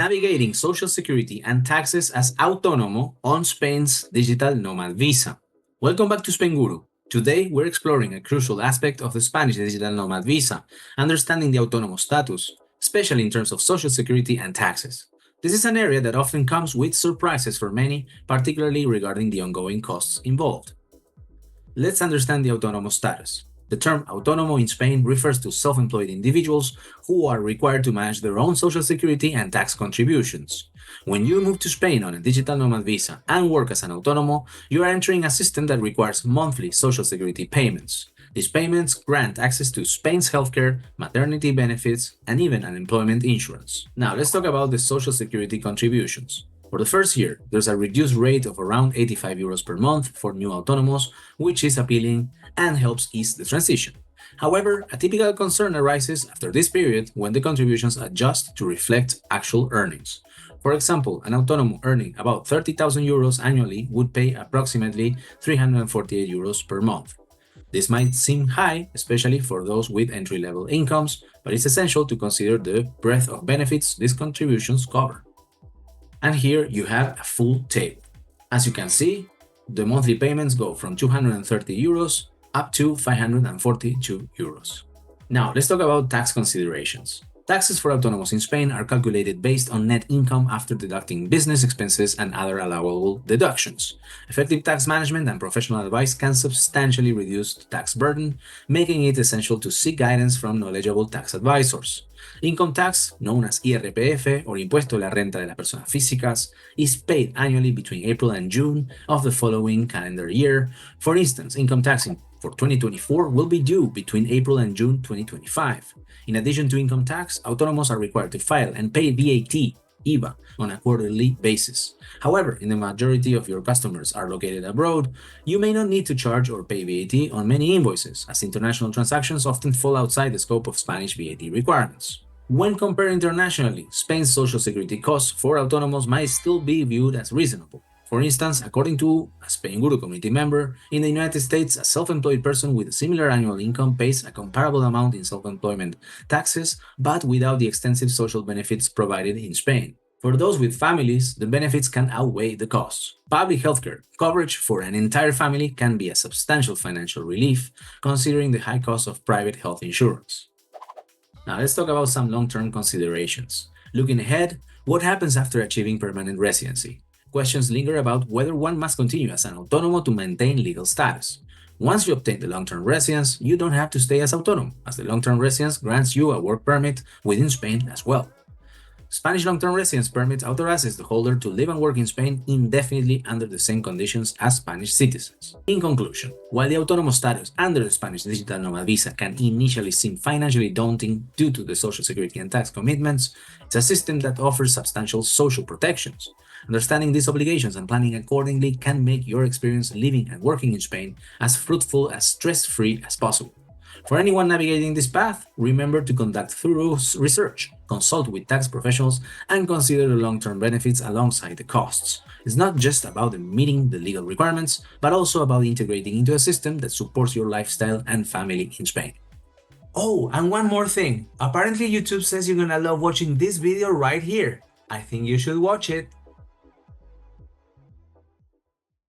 Navigating Social Security and Taxes as Autónomo on Spain's Digital Nomad Visa. Welcome back to Spainguru. Today, we're exploring a crucial aspect of the Spanish Digital Nomad Visa, understanding the Autónomo status, especially in terms of Social Security and taxes. This is an area that often comes with surprises for many, particularly regarding the ongoing costs involved. Let's understand the Autónomo status. The term Autónomo in Spain refers to self-employed individuals who are required to manage their own social security and tax contributions. When you move to Spain on a digital nomad visa and work as an Autónomo, you are entering a system that requires monthly social security payments. These payments grant access to Spain's healthcare, maternity benefits, and even unemployment insurance. Now, let's talk about the social security contributions. For the first year, there's a reduced rate of around 85 euros per month for new Autónomos, which is appealing and helps ease the transition. However, a typical concern arises after this period when the contributions adjust to reflect actual earnings. For example, an Autónomo earning about 30,000 euros annually would pay approximately 348 euros per month. This might seem high, especially for those with entry-level incomes, but it's essential to consider the breadth of benefits these contributions cover. And here you have a full table. As you can see, the monthly payments go from 230 euros up to 542 euros. Now, let's talk about tax considerations. Taxes for Autónomos in Spain are calculated based on net income after deducting business expenses and other allowable deductions. Effective tax management and professional advice can substantially reduce the tax burden, making it essential to seek guidance from knowledgeable tax advisors. Income tax, known as IRPF or Impuesto a la Renta de las Personas Físicas, is paid annually between April and June of the following calendar year. For instance, income tax for 2024 will be due between April and June 2025. In addition to income tax, Autónomos are required to file and pay VAT, IVA, on a quarterly basis. However, in the majority of your customers are located abroad, you may not need to charge or pay VAT on many invoices, as international transactions often fall outside the scope of Spanish VAT requirements. When compared internationally, Spain's social security costs for Autónomos might still be viewed as reasonable. For instance, according to a Spainguru community member, in the United States, a self-employed person with a similar annual income pays a comparable amount in self-employment taxes, but without the extensive social benefits provided in Spain. For those with families, the benefits can outweigh the costs. Public healthcare coverage for an entire family can be a substantial financial relief, considering the high cost of private health insurance. Now let's talk about some long-term considerations. Looking ahead, what happens after achieving permanent residency? Questions linger about whether one must continue as an Autónomo to maintain legal status. Once you obtain the long-term residence, you don't have to stay as Autónomo, as the long-term residence grants you a work permit within Spain as well. Spanish long-term residence permit authorizes the holder to live and work in Spain indefinitely under the same conditions as Spanish citizens. In conclusion, while the Autónomo status under the Spanish Digital Nomad Visa can initially seem financially daunting due to the social security and tax commitments, it's a system that offers substantial social protections. Understanding these obligations and planning accordingly can make your experience living and working in Spain as fruitful and stress-free as possible. For anyone navigating this path, remember to conduct thorough research, consult with tax professionals, and consider the long-term benefits alongside the costs. It's not just about meeting the legal requirements, but also about integrating into a system that supports your lifestyle and family in Spain. Oh, and one more thing. Apparently YouTube says you're gonna love watching this video right here. I think you should watch it.